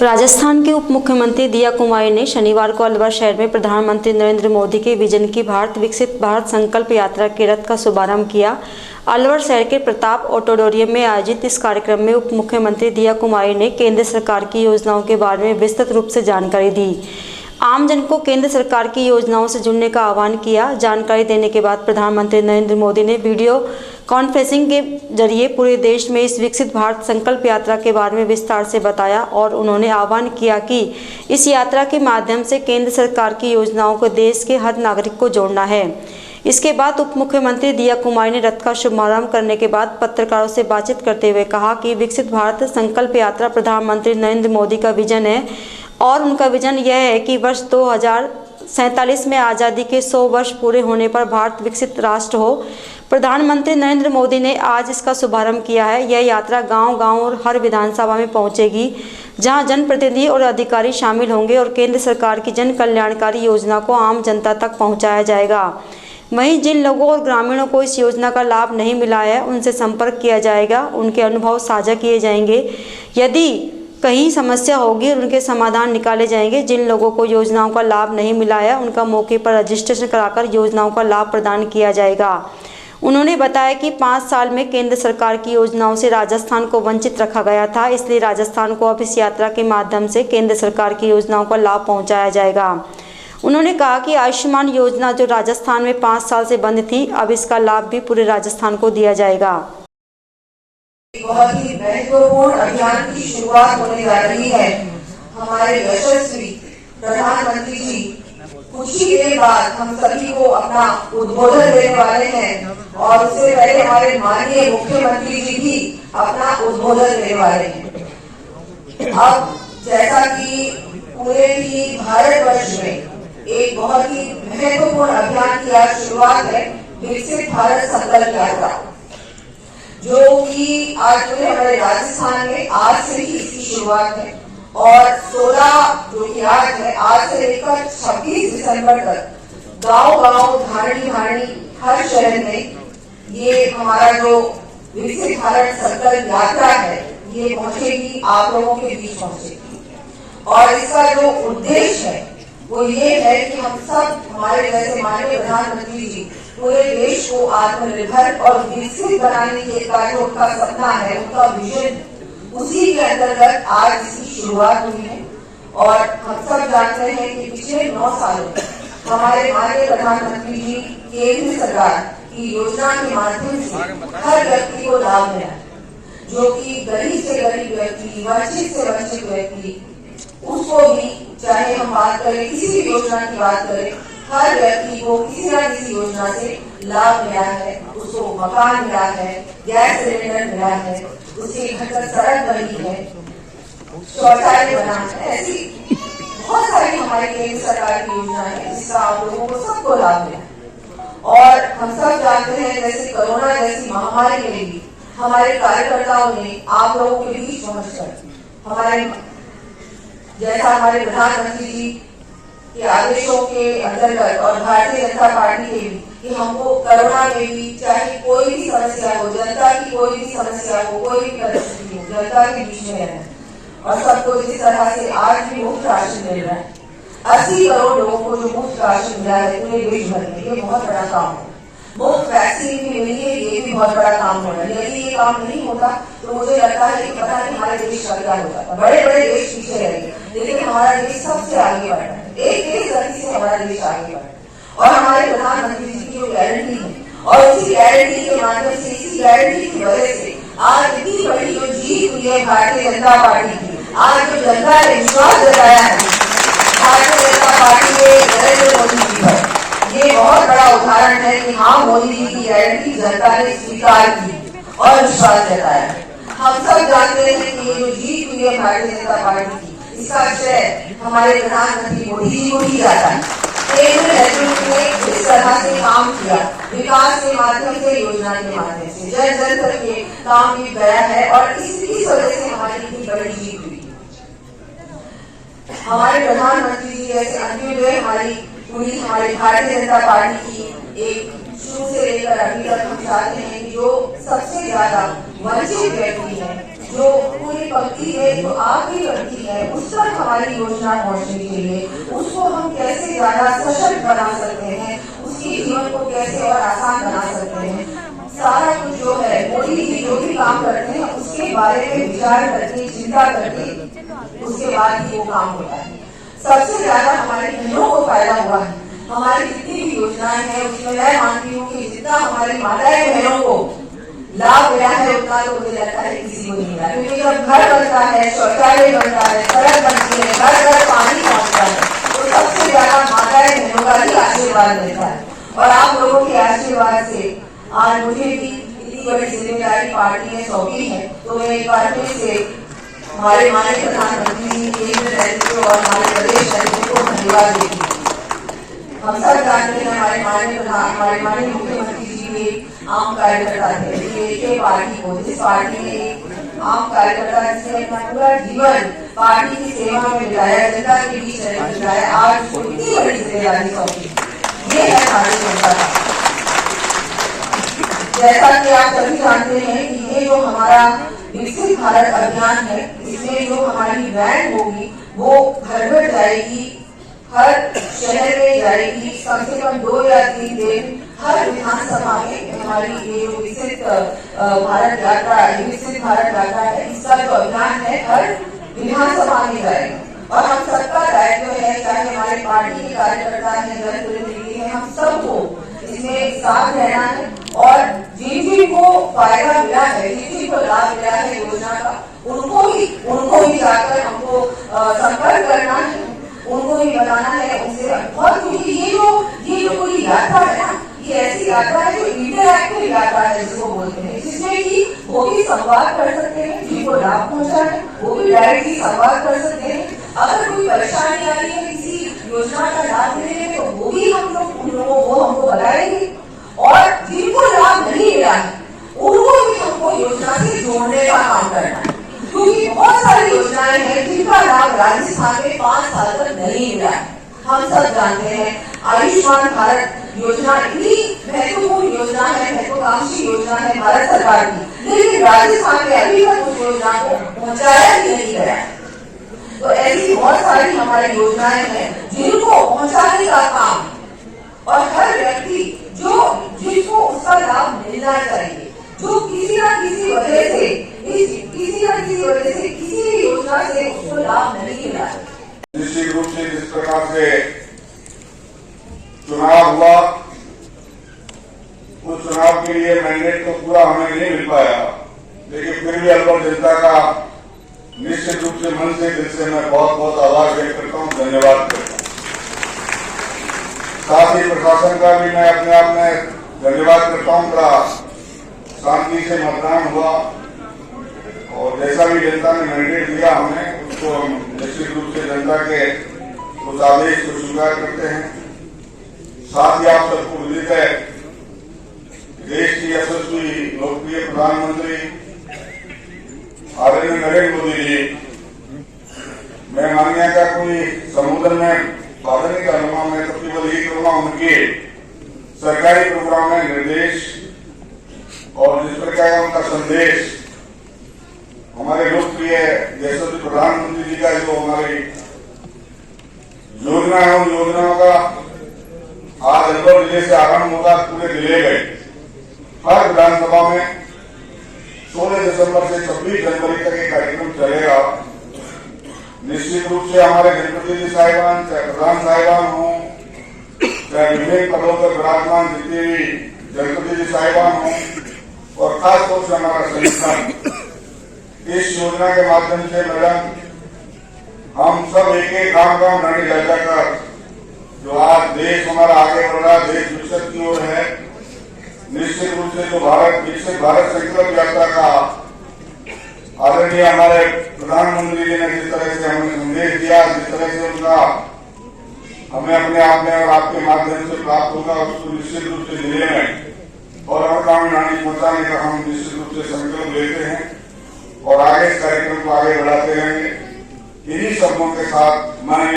राजस्थान के उप मुख्यमंत्री दिया कुमारी ने शनिवार को अलवर शहर में प्रधानमंत्री नरेंद्र मोदी के विजन की भारत विकसित भारत संकल्प यात्रा के रथ का शुभारंभ किया। अलवर शहर के प्रताप ऑडिटोरियम में आयोजित इस कार्यक्रम में उप मुख्यमंत्री दिया कुमारी ने केंद्र सरकार की योजनाओं के बारे में विस्तृत रूप से जानकारी दी। आमजन को केंद्र सरकार की योजनाओं से जुड़ने का आह्वान किया। जानकारी देने के बाद प्रधानमंत्री नरेंद्र मोदी ने वीडियो कॉन्फ्रेंसिंग के जरिए पूरे देश में इस विकसित भारत संकल्प यात्रा के बारे में विस्तार से बताया और उन्होंने आह्वान किया कि इस यात्रा के माध्यम से केंद्र सरकार की योजनाओं को देश के हर नागरिक को जोड़ना है। इसके बाद उप मुख्यमंत्री दिया कुमारी ने रथ का शुभारंभ करने के बाद पत्रकारों से बातचीत करते हुए कहा कि विकसित भारत संकल्प यात्रा प्रधानमंत्री नरेंद्र मोदी का विजन है और उनका विजन यह है कि वर्ष 2047 में आज़ादी के 100 वर्ष पूरे होने पर भारत विकसित राष्ट्र हो। प्रधानमंत्री नरेंद्र मोदी ने आज इसका शुभारंभ किया है। यह यात्रा गांव-गांव और हर विधानसभा में पहुंचेगी, जहां जनप्रतिनिधि और अधिकारी शामिल होंगे और केंद्र सरकार की जन कल्याणकारी योजना को आम जनता तक पहुंचाया जाएगा। वहीं जिन लोगों और ग्रामीणों को इस योजना का लाभ नहीं मिला है, उनसे संपर्क किया जाएगा, उनके अनुभव साझा किए जाएंगे। यदि कहीं समस्या होगी और उनके समाधान निकाले जाएंगे। जिन लोगों को योजनाओं का लाभ नहीं मिला है, उनका मौके पर रजिस्ट्रेशन कराकर योजनाओं का लाभ प्रदान किया जाएगा। उन्होंने बताया कि 5 साल में केंद्र सरकार की योजनाओं से राजस्थान को वंचित रखा गया था, इसलिए राजस्थान को अब इस यात्रा के माध्यम से केंद्र सरकार की योजनाओं का लाभ पहुंचाया जाएगा। उन्होंने कहा कि आयुष्मान योजना जो राजस्थान में 5 साल से बंद थी, अब इसका लाभ भी पूरे राजस्थान को दिया जाएगा। बहुत ही महत्वपूर्ण अभियान की शुरुआत होने जा रही है। हमारे यशस्वी प्रधानमंत्री जी कुछ ही देर बाद हम सभी को अपना उद्बोधन देने वाले हैं और उससे पहले हमारे माननीय मुख्यमंत्री जी भी अपना उद्बोधन देने वाले हैं। अब जैसा कि पूरे ही भारतवर्ष में एक बहुत ही महत्वपूर्ण अभियान की आज शुरुआत है, विकसित भारत संकल्प यात्रा, जो कि आज हमारे राजस्थान में आज से ही इसकी शुरुआत है और 16 जो कि आज है, आज से लेकर 26 दिसंबर तक गांव-गांव, धारणी-धारणी हर शहर में ये हमारा जो विकसित भारत संकल्प यात्रा है, ये पहुंचेगी, आप लोगों के बीच पहुंचेगी। और इसका जो उद्देश्य है वो ये है कि हम सब, हमारे जैसे माननीय प्रधानमंत्री जी पूरे देश को आत्मनिर्भर और विकसित बनाने का जो उनका सपना है, उनका विजन, उसी के अंतर्गत आज इसकी शुरुआत हुई है। और हम सब जानते हैं कि पिछले 9 सालों में हमारे माननीय प्रधानमंत्री जी केंद्र सरकार की योजना के माध्यम से हर व्यक्ति को लाभ मिला, जो कि गरीब से गरीब व्यक्ति, वंचित से वंचित व्यक्ति, उसको भी, चाहे हम बात करें किसी भी योजना की बात करें, हर व्यक्ति को किसी न किसी योजना से लाभ मिला है। उसको मकान मिला है, गैस सिलेंडर मिला है, उसके घर पर सड़क बनी है, शौचालय बना है। ऐसी बहुत सारी हमारी केंद्र सरकार की योजना है जिसका आप लोगों को सबको लाभ मिला। और हम सब जानते हैं, जैसे कोरोना जैसी महामारी में भी हमारे कार्यकर्ताओं ने आप लोगों के बीच पहुंचकर हमारे जैसा हमारे प्रधानमंत्री जी के आदेशों के अंतर्गत और भारतीय जनता पार्टी के भी, कि हमको कोरोना में भी चाहे कोई भी समस्या हो, जनता की कोई भी समस्या हो, कोई भी परिस्थिति हो, जनता के बीच में रहना। और सबको जिस तरह से आज भी मुफ्त राशन मिल रहा है, 80 करोड़ लोगों को जो मुफ्त राशन मिला है पूरे देश भर में, ये बहुत बड़ा काम है। मुफ्त वैक्सीन भी मिली है, ये भी बहुत बड़ा काम हो रहा है। यदि ये काम नहीं होता तो मुझे लगता है कि पता नहीं हमारे देश का क्या होता था। बड़े बड़े देश पीछे रहेंगे, लेकिन हमारा देश सबसे आगे बढ़ रहा है। एक गति से हमारा देश आगे बढ़ रहा है और हमारे प्रधानमंत्री जी की जो गारंटी है और उसी गारंटी के माध्यम से, इसी गारंटी की वजह से आज इतनी बड़ी जो जीत हुई है भारतीय जनता पार्टी की, आज जो जनता ने विश्वास जताया है भारतीय जनता पार्टी के नरेंद्र मोदी जी पर, ये बहुत बड़ा उदाहरण है कि हाँ, मोदी जी की गारंटी जनता ने स्वीकार की और विश्वास जताया। हम सब जानते हैं कि ये जो जीत हुई है भारतीय जनता पार्टी की, इसका श्रेय हमारे प्रधानमंत्री मोदी जी को ही जाता है। केंद्र नेतृत्व ने जिस तरह से काम किया, विकास के माध्यम से, योजना के माध्यम से, जन जन तक के काम भी गया है और इस वजह से हमारी इतनी बड़ी जीत हुई। हमारे प्रधानमंत्री जी जैसे अंत्योदय हमारी पूरी हमारी भारतीय जनता पार्टी की एक शुरू से लेकर अभी तक हम चाहते हैं कि जो सबसे ज्यादा वंचित व्यक्ति है, जो पूरी पंक्ति है जो आखिरी लड़की है उस तक हमारी योजना पहुंचने के लिए उसको हम कैसे ज्यादा सशक्त बना सकते हैं, उसके जीवन को कैसे और आसान बना सकते हैं, सारा कुछ जो है मोदी जी जो भी काम करते हैं उसके बारे में विचार करके चिंता करके उसके बाद ही वो काम होता है। सबसे ज्यादा हमारी बहनों को फायदा हुआ है। हमारी जितनी भी योजनाएं हैं उसमें मैं मानती हूँ कि जितना हमारी माताएं बहनों को लाभ मिला है उतना तो मुझे लगता है किसी को नहीं मिला, क्योंकि जब घर बनता है, शौचालय बनता है, सड़क बनती है, घर घर पानी पहुंचता है, तो सबसे ज्यादा माताएं बहनों का ही आशीर्वाद मिलता है। और आप लोगों के आशीर्वाद से आज मुझे भी इतनी बड़ी जिम्मेदारी पार्टी ने सौंपी है, तो मैं एक बार फिर से हमारे माननीय प्रधानमंत्री, केंद्र नेतृत्व और हमारे प्रदेश नेतृत्व को धन्यवाद देती हूँ। हम सब जानते हैं हमारे माननीय मुख्यमंत्री जी भी आम कार्यकर्ता थे, एक पार्टी को जिस पार्टी ने एक आम कार्यकर्ता जिसने अपना पूरा जीवन पार्टी की सेवा में बिताया, जनता के बीच बिताया, आज उसको इतनी बड़ी जिम्मेदारी सौंपी, ये है भारतीय जनता पार्टी। जैसा कि आप सभी जानते हैं कि ये जो हमारा विकसित भारत अभियान है, इसमें जो हमारी वैन होगी वो घर घर जाएगी, हर शहर में जाएगी, कम से कम 2 या 3 दिन हर विधानसभा में हमारी ये जो विकसित भारत यात्रा है, इसका जो अभियान है हर विधानसभा में जाएगा। और हम सबका दायित्व है, चाहे हमारे पार्टी के कार्यकर्ता है, जनप्रतिनिधि है, हम सबको इसमें साथ रहना है और जिन को फायदा मिला है, जिन को लाभ मिला है योजना का, उनको ही जाकर हमको संपर्क करना है, उनको ही बताना है, उनसे बहुत, क्योंकि ये जो पूरी यात्रा है ना, ये ऐसी यात्रा है जो इंटरएक्टिव यात्रा है जिसको बोलते हैं, जिसमें कि वो भी संवाद कर सकते हैं, जिनको लाभ पहुंचा है वो भी डायरेक्टली संवाद कर सकते हैं। अगर कोई परेशानी आ रही है किसी योजना का लाभ लेने में तो वो भी हम लोग उन लोगों को हमको बताएंगे, और जिनको लाभ नहीं मिला है उनको भी हमको योजना से जोड़ने का काम करना है, क्योंकि बहुत सारी योजनाएं हैं जिनका लाभ राजस्थान में 5 साल तक नहीं मिला है। हम सब जानते हैं आयुष्मान भारत योजना इतनी महत्वपूर्ण योजना है, महत्वाकांक्षी योजना है भारत सरकार की, लेकिन राजस्थान में अभी तक उस योजना को पहुंचाया ही नहीं गया। तो ऐसी बहुत सारी हमारी योजनाएं हैं जिनको पहुंचाने का काम, और हर व्यक्ति जिसको उसका लाभ मिलना चाहिए, जो किसी न किसी वजह से किसी भी योजना से उसको लाभ नहीं मिला है। निश्चित रूप से जिस प्रकार से चुनाव हुआ, उस चुनाव के लिए मैंडेट तो पूरा हमें नहीं मिल पाया, लेकिन फिर भी अलवर जनता का निश्चित रूप से मन से, दिल से मैं बहुत बहुत आभार व्यक्त करता हूँ, धन्यवाद करता हूँ। साथ ही प्रशासन का भी मैं अपने आप में धन्यवाद करता हूँ। बड़ा शांति से मतदान हुआ और जैसा भी जनता ने मैंडेट दिया हमें, उसको हम निश्चित रूप से जनता के उस आदेश को स्वीकार करते हैं। साथ ही आप सबको विदित है, देश की यशस्वी लोकप्रिय प्रधानमंत्री आदरणीय नरेंद्र मोदी जी, मैं माननीय का कोई संबोधन में बाधा नहीं करूंगा, मैं तो केवल यही करूंगा उनके सरकारी प्रोग्राम में निर्देश और जिस प्रकार का उनका संदेश हमारे लोकप्रिय यशस्वी प्रधानमंत्री जी का जो हमारी योजना है, उन योजनाओं का आज अलवर जिले से आरंभ होगा, पूरे जिले में हर विधानसभा में 16 दिसंबर से 26 जनवरी तक ये कार्यक्रम चलेगा। निश्चित रूप से हमारे जनप्रतिनिधि साहिबान, चाहे प्रधान साहिबान हों, चाहे विभिन्न पदों पर विराजमान जितने भी जनप्रतिनिधि साहिबान हों, और खासतौर से हमारा संगठन इस योजना के माध्यम से मैडम हम सब एक गांव नानी जाकर जो आज देश हमारा आगे बढ़ रहा है, देश विकसित की ओर है, निश्चित रूप से जो विकसित भारत संकल्प यात्रा का आदरणीय हमारे प्रधानमंत्री जी ने जिस तरह से हमें संदेश दिया, जिस तरह से उनका हमें अपने आप में और आपके माध्यम से प्राप्त होगा, उसको निश्चित रूप से जिले में और हर गांव में नानी पहुंचाने का हम निश्चित रूप से संकल्प लेते हैं और आगे इस कार्यक्रम को आगे बढ़ाते रहेंगे। इन्हीं शब्दों के साथ माननीय